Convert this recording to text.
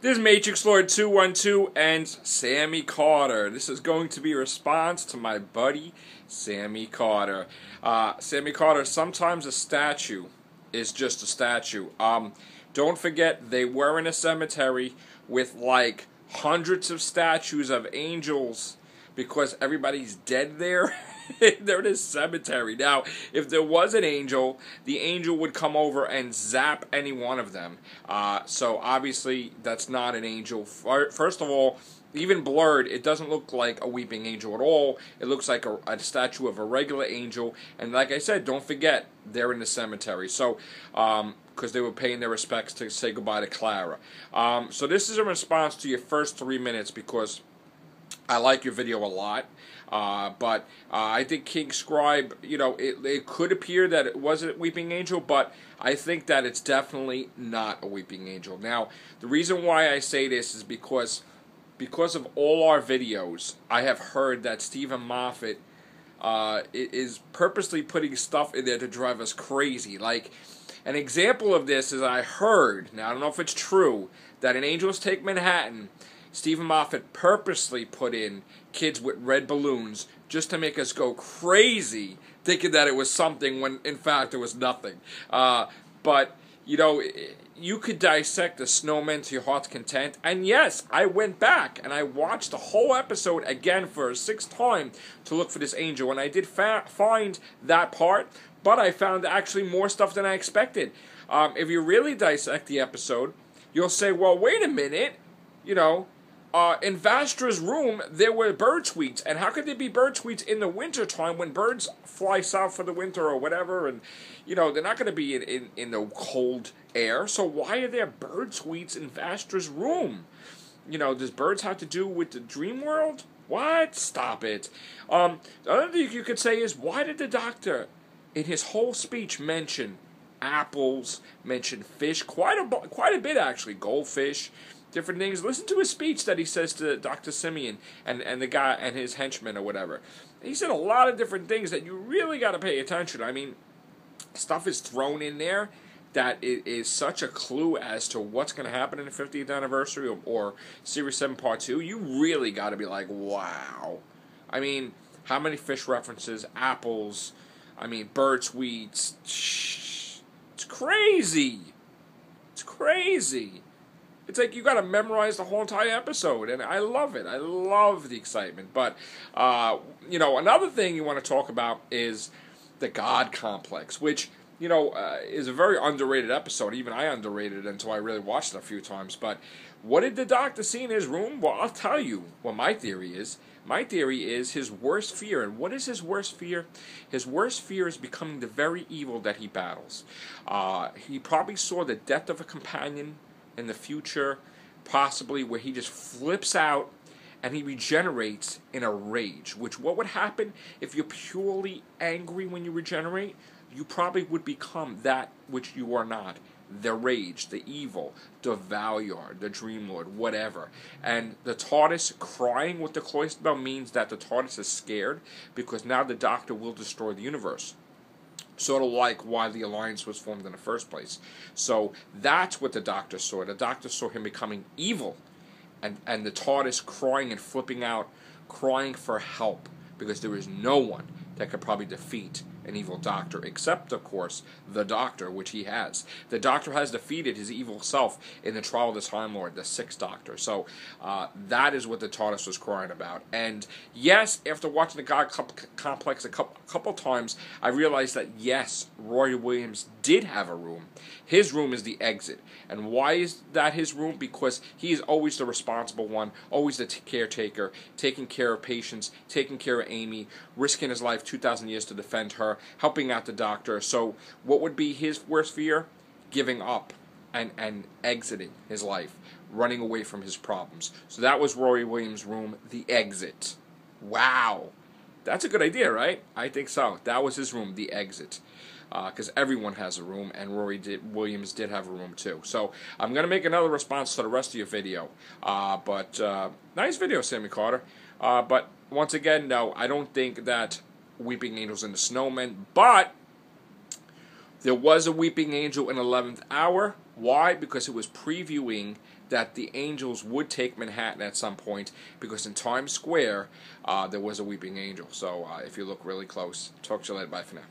This is Matrix Lord 212 and Sammi Carter. This is going to be a response to my buddy Sammi Carter. Sammi Carter, sometimes a statue is just a statue. Don't forget, they were in a cemetery with like hundreds of statues of angels because everybody's dead there. They're in a cemetery. Now, if there was an angel, the angel would come over and zap any one of them. So obviously, that's not an angel. First of all, even blurred, it doesn't look like a weeping angel at all. It looks like a statue of a regular angel. And like I said, don't forget, they're in the cemetery. So, because they were paying their respects to say goodbye to Clara. So this is a response to your first 3 minutes because I like your video a lot. But I think King Scribe, it could appear that it was a weeping angel, but I think that it's definitely not a weeping angel. Now, the reason why I say this is because of all our videos, I have heard that Stephen Moffat is purposely putting stuff in there to drive us crazy. Like, an example of this is I heard, now I don't know if it's true, that in Angels Take Manhattan, Stephen Moffat purposely put in kids with red balloons just to make us go crazy, thinking that it was something when in fact it was nothing. But, you could dissect the Snowmen to your heart's content. And yes, I went back and I watched the whole episode again for a sixth time to look for this angel. And I did find that part, but I found actually more stuff than I expected. If you really dissect the episode, you'll say, well, wait a minute, in Vastra's room, there were bird tweets. And how could there be bird tweets in the wintertime when birds fly south for the winter or whatever? And, they're not going to be in the cold air. So why are there bird tweets in Vastra's room? Does birds have to do with the dream world? What? Stop it. The other thing you could say is, why did the doctor, in his whole speech, mention apples, mention fish? Quite a bit, actually. Goldfish. Different things. Listen to his speech that he says to Dr. Simeon and the guy and his henchmen or whatever. He said a lot of different things that you really got to pay attention. I mean, stuff is thrown in there that it is such a clue as to what's going to happen in the 50th anniversary or Series 7 Part 2. You really got to be like, wow. I mean, how many fish references, apples, bird tweets. It's crazy. It's crazy. It's like you got to memorize the whole entire episode, and I love it. I love the excitement. But, another thing you want to talk about is the God complex, which, is a very underrated episode. Even I underrated it until I really watched it a few times. But what did the doctor see in his room? Well, I'll tell you what my theory is. My theory is his worst fear. And what is his worst fear? His worst fear is becoming the very evil that he battles. He probably saw the death of a companion in the future, possibly, where he just flips out and he regenerates in a rage. Which, what would happen if you're purely angry when you regenerate? You probably would become that which you are not. The rage, the evil, the Valyard, the Dream Lord, whatever. And the TARDIS crying with the cloister bell means that the TARDIS is scared, because now the Doctor will destroy the universe. Sort of like why the Alliance was formed in the first place. So that's what the Doctor saw. The Doctor saw him becoming evil. And the TARDIS crying and flipping out, crying for help. Because there is no one that could probably defeat an evil Doctor, except, of course, the Doctor, which he has. The Doctor has defeated his evil self in the trial of the Time Lord, the Sixth Doctor. So that is what the TARDIS was crying about. And yes, after watching the God Complex a couple times, I realized that yes, Roy Williams did have a room. His room is the exit. And why is that his room? Because he is always the responsible one, always the caretaker, taking care of patients, taking care of Amy, risking his life 2,000 years to defend her, helping out the Doctor. So what would be his worst fear? Giving up and exiting his life, running away from his problems. So that was Roy Williams' room, the exit. Wow. That's a good idea, right? I think so. That was his room, the exit. Because everyone has a room, and Williams did have a room too. So I'm going to make another response to the rest of your video. But nice video, Sammi Carter. But once again, no, I don't think that Weeping Angel's in the Snowmen, but there was a Weeping Angel in 11th Hour. Why? Because it was previewing that the Angels would take Manhattan at some point, because in Times Square there was a weeping angel. So if you look really close. Talk to you later. Bye for now.